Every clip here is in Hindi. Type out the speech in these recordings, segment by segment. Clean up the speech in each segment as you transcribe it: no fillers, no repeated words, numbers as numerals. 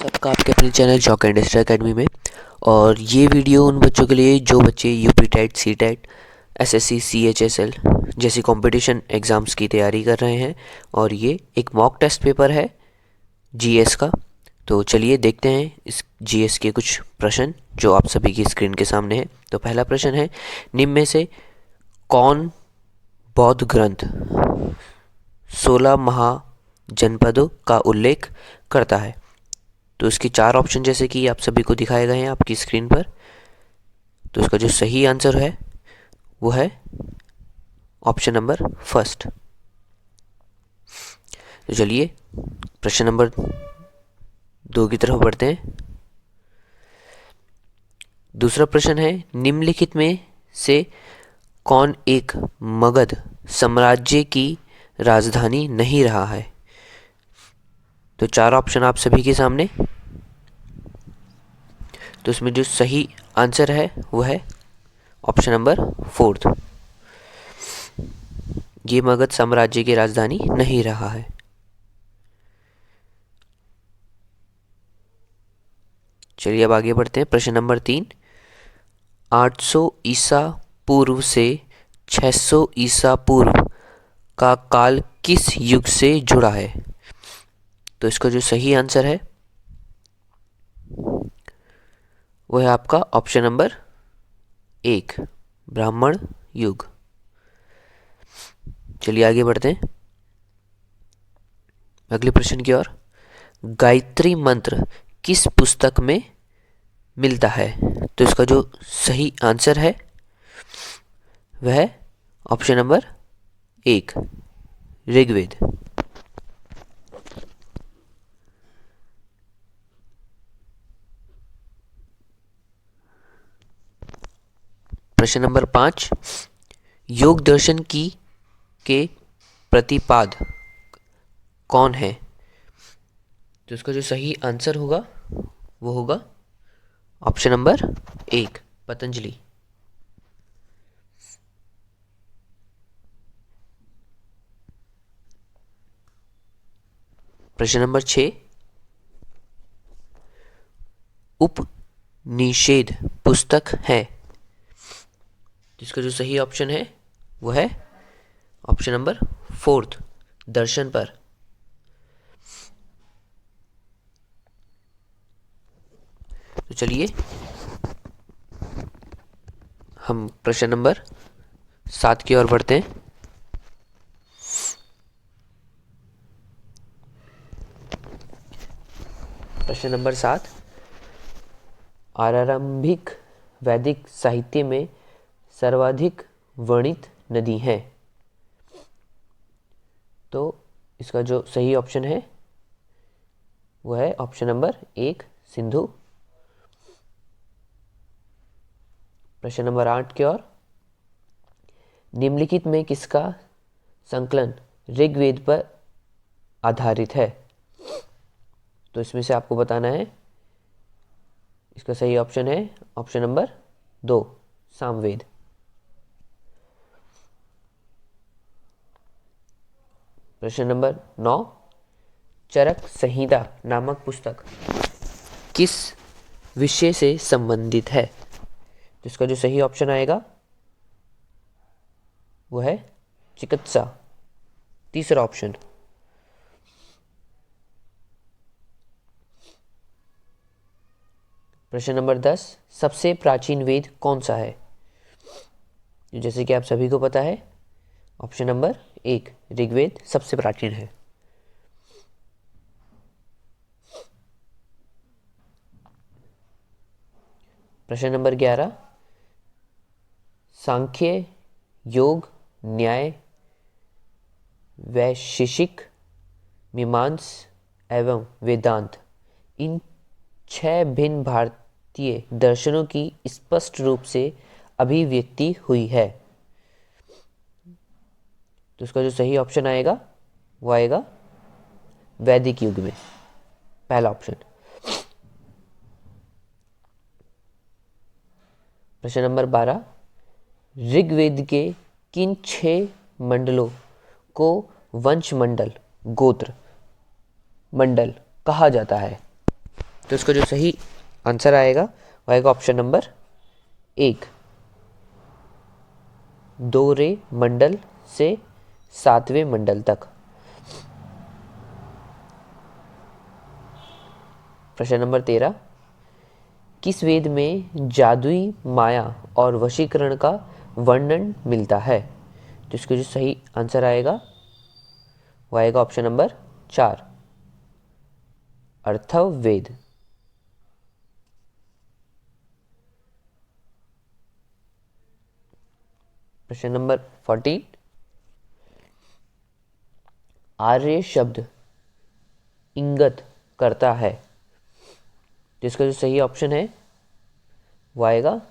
सबका आपके अपने channel chalk and star academy में। और ये वीडियो उन बच्चों के लिए जो बच्चे UP TET, C TET, SSC, CHSL जैसी कंपटीशन एग्ज़ाम्स की तैयारी कर रहे हैं। और ये एक मॉक टेस्ट पेपर है जीएस का। तो चलिए देखते हैं इस जीएस के कुछ प्रश्न जो आप सभी की स्क्रीन के सामने है। तो पहला प्रश्न है, निम्न में से कौन बौद्ध ग्रंथ 16 महाजनपदों का उल्लेख करता है? तो इसके चार ऑप्शन जैसे कि आप सभी को दिखाए गए हैं आपकी स्क्रीन पर। तो इसका जो सही आंसर है वो है ऑप्शन नंबर फर्स्ट। तो चलिए प्रश्न नंबर 2 की तरफ बढ़ते हैं। दूसरा प्रश्न है, निम्नलिखित में से कौन एक मगध साम्राज्य की राजधानी नहीं रहा है? तो चार ऑप्शन आप सभी के सामने। तो इसमें जो सही आंसर है वो है ऑप्शन नंबर फोर्थ। ये मगध साम्राज्य की राजधानी नहीं रहा है। चलिए अब आगे बढ़ते हैं। प्रश्न नंबर 3, 800 ईसा पूर्व से 600 ईसा पूर्व का काल किस युग से जुड़ा है? तो इसका जो सही आंसर है वो है आपका ऑप्शन नंबर 1, ब्राह्मण युग। चलिए आगे बढ़ते हैं अगले प्रश्न की ओर। गायत्री मंत्र किस पुस्तक में मिलता है? तो इसका जो सही आंसर है वह ऑप्शन नंबर 1, ऋग्वेद। प्रश्न नंबर 5, योग दर्शन की के प्रतिपाद कौन है? तो इसका जो सही आंसर होगा वो होगा ऑप्शन नंबर 1, पतंजलि। प्रश्न नंबर 6, उपनिषेद पुस्तक है? जिसका जो सही ऑप्शन है वो है ऑप्शन नंबर 4, दर्शन पर। तो चलिए हम प्रश्न नंबर 7 की ओर बढ़ते हैं। प्रश्न नंबर 7, आरंभिक वैदिक साहित्य में सर्वाधिक वर्णित नदी है? तो इसका जो सही ऑप्शन है वो है ऑप्शन नंबर 1, सिंधु। प्रश्न नंबर 8 की ओर, निम्नलिखित में किसका संकलन ऋग्वेद पर आधारित है? तो इसमें से आपको बताना है। इसका सही ऑप्शन है ऑप्शन नंबर 2, सामवेद। प्रश्न नंबर 9, चरक संहिता नामक पुस्तक किस विषय से संबंधित है? जिसका जो सही ऑप्शन आएगा वो है चिकित्सा, तीसरा ऑप्शन। प्रश्न नंबर 10, सबसे प्राचीन वेद कौन सा है? जैसे कि आप सभी को पता है ऑप्शन नंबर 1, ऋग्वेद सबसे प्राचीन है। प्रश्न नंबर 11, सांख्य, योग, न्याय, वैशेषिक, मीमांस एवं वेदांत, इन 6 भिन्न भारतीय दर्शनों की स्पष्ट रूप से अभिव्यक्ति हुई है? तो इसका जो सही ऑप्शन आएगा वो आएगा वैदिक युग में, पहला ऑप्शन। प्रश्न नंबर 12, ऋग्वेद के किन 6 मंडलों को वंश मंडल, गोत्र मंडल कहा जाता है? तो इसका जो सही आंसर आएगा वो आएगा ऑप्शन नंबर 1, 2 मंडल से 7वें मंडल तक। प्रश्न नंबर 13, किस वेद में जादुई माया और वशीकरण का वर्णन मिलता है? तो इसका जो सही आंसर आएगा वो आएगा ऑप्शन नंबर 4, अथर्ववेद। प्रश्न नंबर 14, आर्य शब्द इंगित करता है, जिसका जो सही ऑप्शन है वो आएगा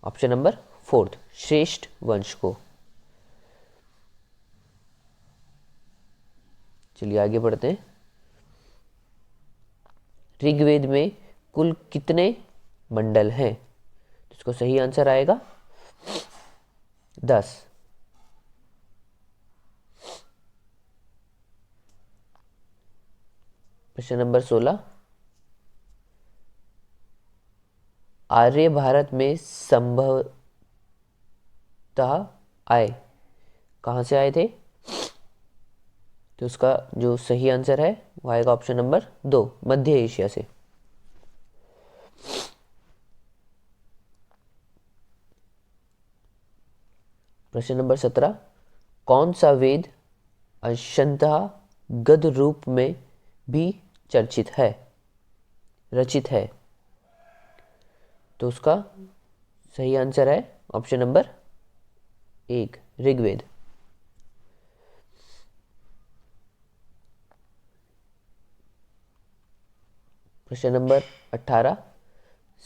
ऑप्शन नंबर 4, श्रेष्ठ वंश को। चलिए आगे बढ़ते हैं। ऋग्वेद में कुल कितने मंडल हैं? तो इसको सही आंसर आएगा 10। प्रश्न नंबर 16, आर्य भारत में संभवतः आए, कहाँ से आए थे? तो उसका जो सही आंसर है वो आएगा ऑप्शन नंबर 2, मध्य एशिया से। प्रश्न नंबर 17, कौन सा वेद अंशतः गद्य रूप में भी रचित है? तो उसका सही आंसर है ऑप्शन नंबर 1, ऋग्वेद। प्रश्न नंबर 18,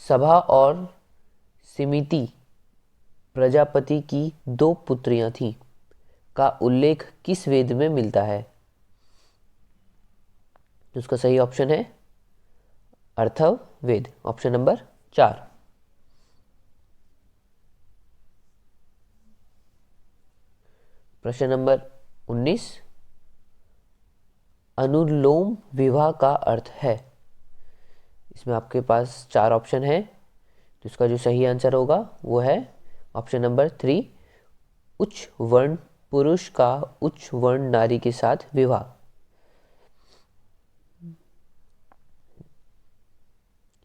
सभा और सिमिति प्रजापति की 2 पुत्रियां थीं का उल्लेख किस वेद में मिलता है? तो उसका सही ऑप्शन है अथर्ववेद, ऑप्शन नंबर 4। प्रश्न नंबर 19, अनुलोम विवाह का अर्थ है? इसमें आपके पास 4 ऑप्शन है, तो इसका जो सही आंसर होगा वो है ऑप्शन नंबर 3, उच्च वर्ण पुरुष का उच्च वर्ण नारी के साथ विवाह।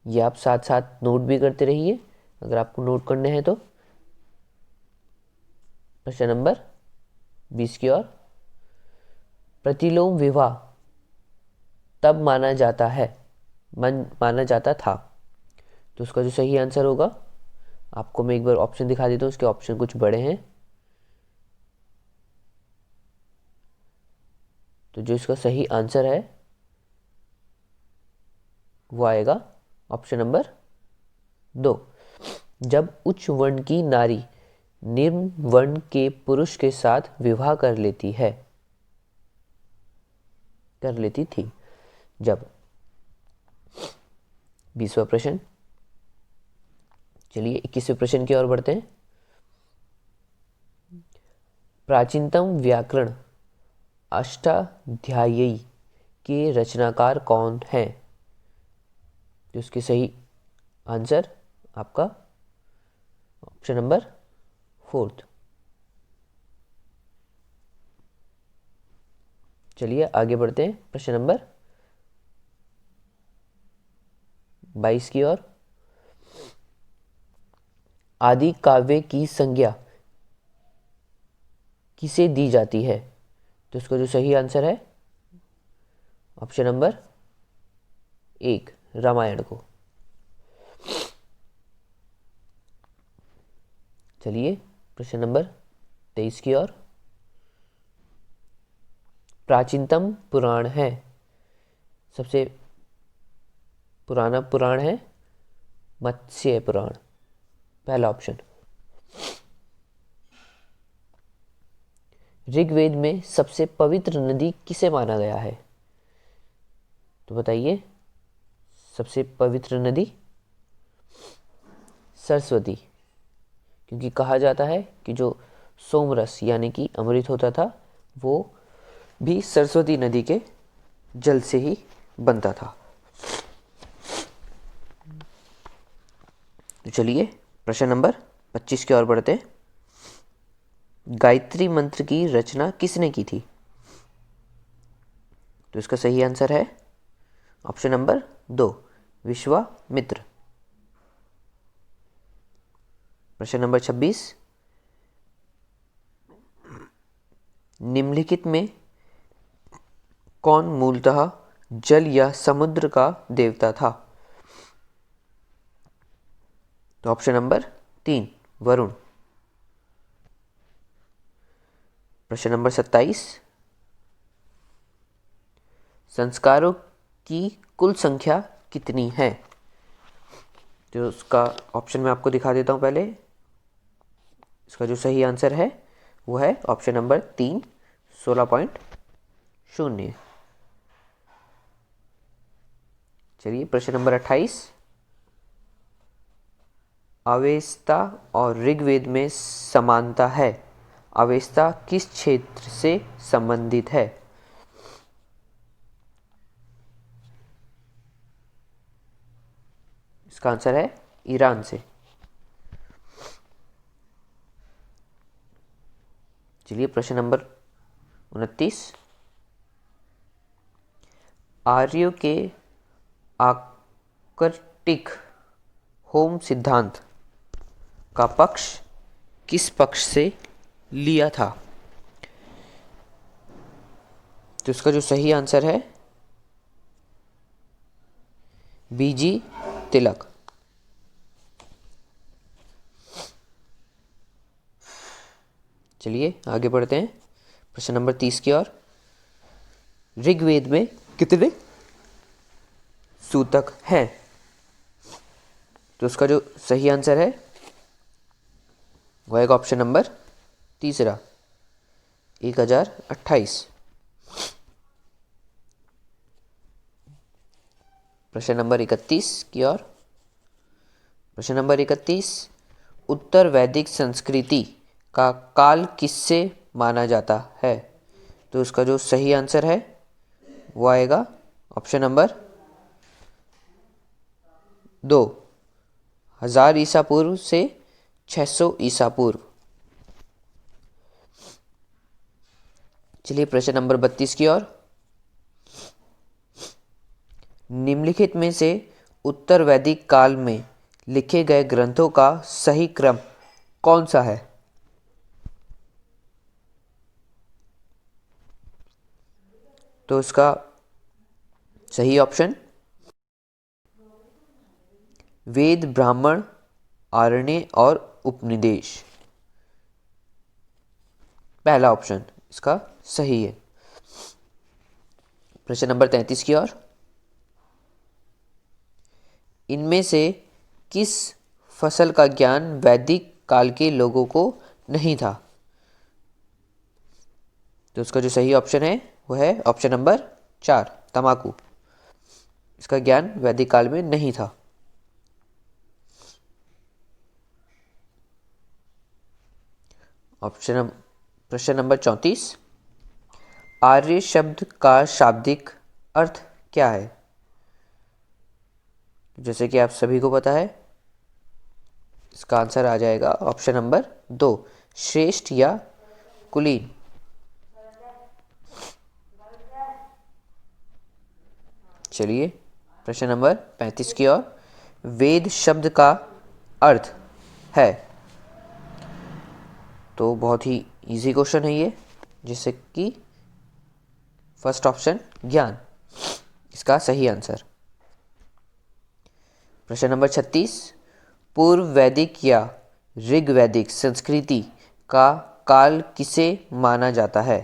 ये आप साथ साथ नोट भी करते रहिए अगर आपको नोट करने हैं तो। प्रश्न नंबर 20 की ओर, प्रतिलोम विवाह तब माना जाता था, तो उसका जो सही आंसर होगा, आपको मैं एक बार ऑप्शन दिखा देता हूँ, उसके ऑप्शन कुछ बड़े हैं। तो जो इसका सही आंसर है वो आएगा ऑप्शन नंबर 2, जब उच्च वर्ण की नारी निम्न वर्ण के पुरुष के साथ विवाह कर लेती थी जब। 20वां प्रश्न। चलिए 21वें प्रश्न की ओर बढ़ते हैं। प्राचीनतम व्याकरण अष्टाध्यायी के रचनाकार कौन है? तो उसकी सही आंसर आपका ऑप्शन नंबर 4। चलिए आगे बढ़ते हैं प्रश्न नंबर 22 की ओर। आदि काव्य की संज्ञा किसे दी जाती है? तो इसका जो सही आंसर है ऑप्शन नंबर 1, रामायण को। चलिए प्रश्न नंबर 23 की ओर। प्राचीनतम पुराण है, सबसे पुराना पुराण है मत्स्य पुराण, पहला ऑप्शन। ऋग्वेद में सबसे पवित्र नदी किसे माना गया है? तो बताइए, सबसे पवित्र नदी सरस्वती, क्योंकि कहा जाता है कि जो सोमरस यानी कि अमृत होता था वो भी सरस्वती नदी के जल से ही बनता था। तो चलिए प्रश्न नंबर 25 की ओर बढ़ते हैं। गायत्री मंत्र की रचना किसने की थी? तो इसका सही आंसर है ऑप्शन नंबर 2, विश्वामित्र। प्रश्न नंबर 26, निम्नलिखित में कौन मूलतः जल या समुद्र का देवता था? तो ऑप्शन नंबर 3, वरुण। प्रश्न नंबर 27, संस्कारों की कुल संख्या कितनी है? तो उसका ऑप्शन मैं आपको दिखा देता हूं पहले। इसका जो सही आंसर है वो है ऑप्शन नंबर 3, 16.0। चलिए प्रश्न नंबर 28, अवेस्ता और ऋग्वेद में समानता है। अवेस्ता किस क्षेत्र से संबंधित है? इसका आंसर है ईरान से। चलिए प्रश्न नंबर 29, आर्यों के आर्कटिक होम सिद्धांत का पक्ष किस पक्ष से लिया था? तो इसका जो सही आंसर है बीजी तिलक। चलिए आगे बढ़ते हैं प्रश्न नंबर 30 की ओर। ऋग्वेद में कितने सूतक हैं? तो उसका जो सही आंसर है वो है ऑप्शन नंबर 3, 1028। प्रश्न नंबर 31 की ओर। प्रश्न नंबर 31, उत्तर वैदिक संस्कृति का काल किससे माना जाता है? तो उसका जो सही आंसर है वो आएगा ऑप्शन नंबर 2, 1000 ईसा पूर्व से 600 ईसा पूर्व। चलिए प्रश्न नंबर 32 की ओर। निम्नलिखित में से उत्तर वैदिक काल में लिखे गए ग्रंथों का सही क्रम कौन सा है? तो इसका सही ऑप्शन वेद, ब्राह्मण, आरण्य और उपनिदेश। पहला ऑप्शन इसका सही है। प्रश्न नंबर 33 की ओर। इनमें से किस फसल का ज्ञान वैदिक काल के लोगों को नहीं था? तो उसका जो सही ऑप्शन है वो है ऑप्शन नंबर 4, तंबाकू। इसका ज्ञान वैदिक काल में नहीं था। प्रश्न नंबर 34, आर्य शब्द का शाब्दिक अर्थ क्या है? जैसे कि आप सभी को पता है, इसका आंसर आ जाएगा ऑप्शन नंबर 2, श्रेष्ठ या कुलीन। चलिए प्रश्न नंबर 35 की ओर। वेद शब्द का अर्थ है। तो बहुत ही इजी क्वेश्चन है ये, जिससे कि फर्स्ट ऑप्शन ज्ञान इसका सही आंसर। प्रश्न नंबर 36, पूर्व वैदिक या ऋग्वैदिक संस्कृति का काल किसे माना जाता है?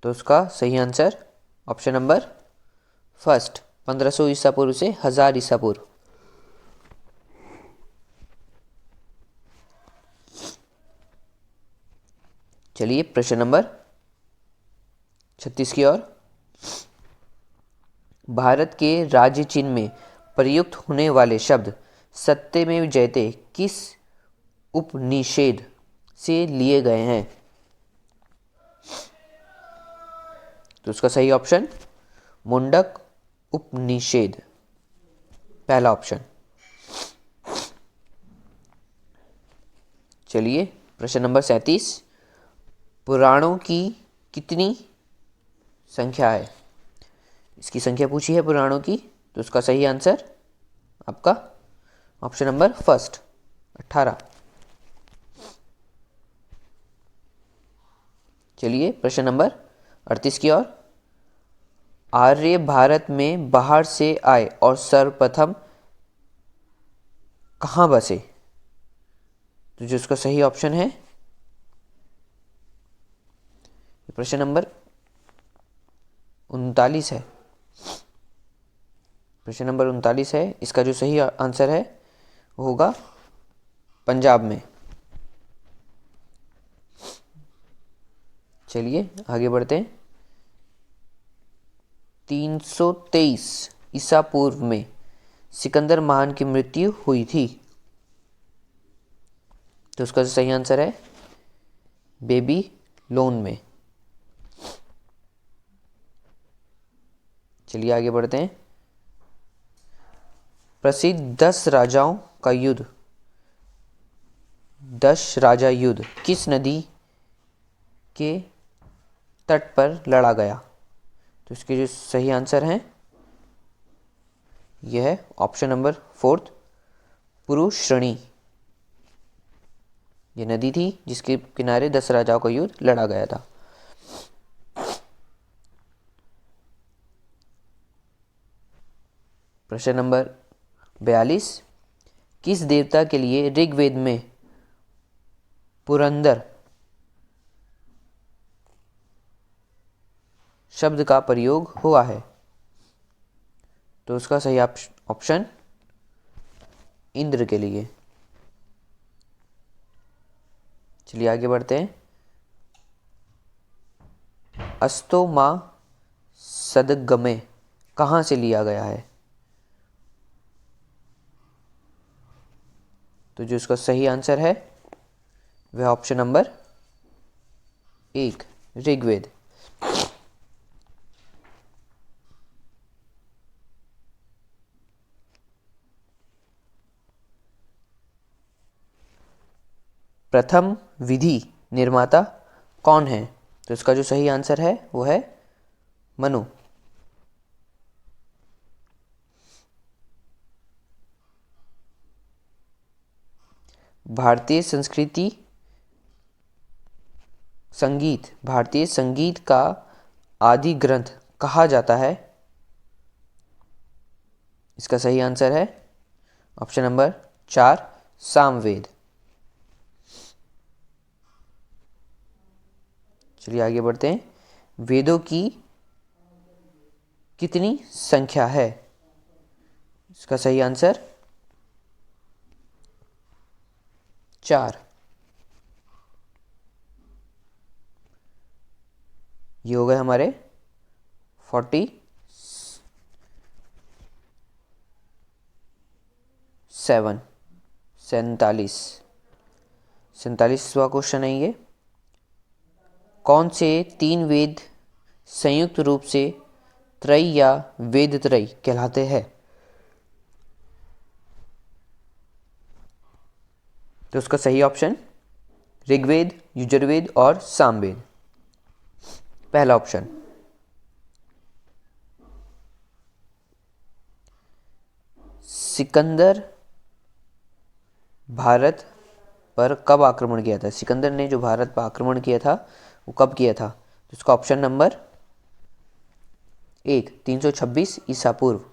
तो उसका सही आंसर ऑप्शन नंबर फर्स्ट, 1500 ईसा पूर्व से 1000 ईसा पूर्व। चलिए प्रश्न नंबर 36 की ओर। भारत के राज्य चिन्ह में प्रयुक्त होने वाले शब्द सत्यमेव जयते किस उपनिषद से लिए गए हैं? तो उसका सही ऑप्शन मुंडक उपनिषद, पहला ऑप्शन। चलिए प्रश्न नंबर 37, पुराणों की कितनी संख्या है? इसकी संख्या पूछी है पुराणों की, तो उसका सही आंसर आपका ऑप्शन नंबर फर्स्ट 18। चलिए प्रश्न नंबर 38 की ओर। आर्य भारत में बाहर से आए और सर्वप्रथम कहाँ बसे? तो जो उसका सही ऑप्शन है, प्रश्न नंबर 39 है। प्रश्न नंबर 39 है, इसका जो सही आंसर है वो होगा पंजाब में। चलिए आगे बढ़ते हैं। 323 ईसा पूर्व में सिकंदर महान की मृत्यु हुई थी, तो उसका सही आंसर है बेबीलोन में। चलिए आगे बढ़ते हैं। प्रसिद्ध 10 राजाओं का युद्ध, 10 राजा युद्ध किस नदी के तट पर लड़ा गया? तो इसके जो सही आंसर हैं यह है ऑप्शन नंबर 4 पुरुश्रणी। ये नदी थी जिसके किनारे 10 राजाओं का युद्ध लड़ा गया था। प्रश्न नंबर 42, किस देवता के लिए ऋग्वेद में पुरंदर शब्द का प्रयोग हुआ है? तो उसका सही ऑप्शन इंद्र के लिए। चलिए आगे बढ़ते हैं। अस्तो मां सदगमे कहाँ से लिया गया है? तो जो इसका सही आंसर है वह ऑप्शन नंबर 1 ऋग्वेद। प्रथम विधि निर्माता कौन है? तो इसका जो सही आंसर है वो है मनु। भारतीय संगीत का आदि ग्रंथ कहा जाता है? इसका सही आंसर है ऑप्शन नंबर 4 सामवेद। चलिए आगे बढ़ते हैं। वेदों की कितनी संख्या है? इसका सही आंसर 4। ये हो गए हमारे 47वां क्वेश्चन है ये। कौन से 3 वेद संयुक्त रूप से त्रय या वेदत्रय कहलाते हैं? तो उसका सही ऑप्शन ऋग्वेद, यजुर्वेद और सामवेद। पहला ऑप्शन। सिकंदर भारत पर कब आक्रमण किया था? सिकंदर ने जो भारत पर आक्रमण किया था वो कब किया था? तो इसका ऑप्शन नंबर 1 326 ईसा पूर्व।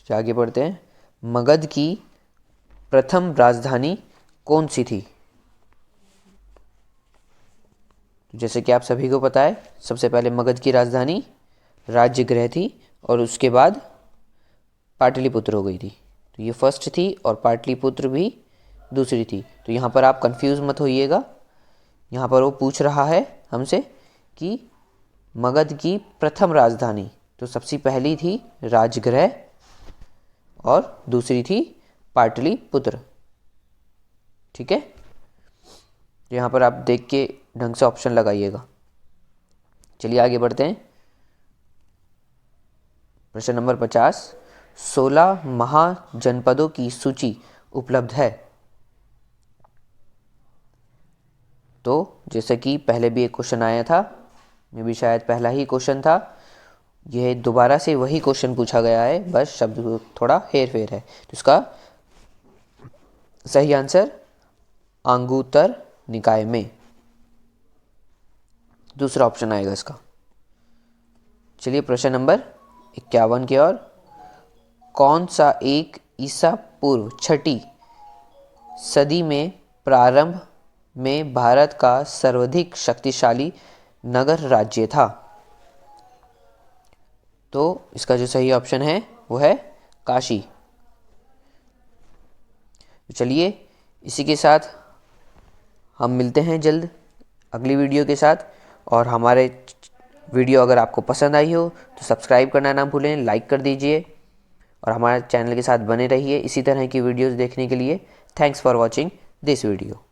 आगे बढ़ते हैं। मगध की प्रथम राजधानी कौन सी थी? जैसे कि आप सभी को पता है, सबसे पहले मगध की राजधानी राजगृह थी और उसके बाद पाटलिपुत्र हो गई थी। तो ये फर्स्ट थी और पाटलिपुत्र भी दूसरी थी। तो यहाँ पर आप कंफ्यूज मत होइएगा। यहाँ पर वो पूछ रहा है हमसे कि मगध की प्रथम राजधानी, तो सबसे पहली थी राजगृह और दूसरी थी पाटलिपुत्र। ठीक है, यहाँ पर आप देख के ढंग से ऑप्शन लगाइएगा। चलिए आगे बढ़ते हैं। प्रश्न नंबर 50, 16 महाजनपदों की सूची उपलब्ध है? तो जैसे कि पहले भी एक क्वेश्चन आया था, ये भी शायद पहला ही क्वेश्चन था, यह दोबारा से वही क्वेश्चन पूछा गया है, बस शब्द थोड़ा हेर फेर है। तो इसका सही आंसर आंगुत्तर निकाय में, दूसरा ऑप्शन आएगा इसका। चलिए प्रश्न नंबर 51 की ओर। कौन सा एक ईसा पूर्व 6ठी सदी में प्रारंभ में भारत का सर्वाधिक शक्तिशाली नगर राज्य था? तो इसका जो सही ऑप्शन है वो है काशी। चलिए इसी के साथ हम मिलते हैं जल्द अगली वीडियो के साथ। और हमारे वीडियो अगर आपको पसंद आई हो तो सब्सक्राइब करना ना भूलें, लाइक कर दीजिए और हमारे चैनल के साथ बने रहिए इसी तरह की वीडियोस देखने के लिए। Thanks for watching this video.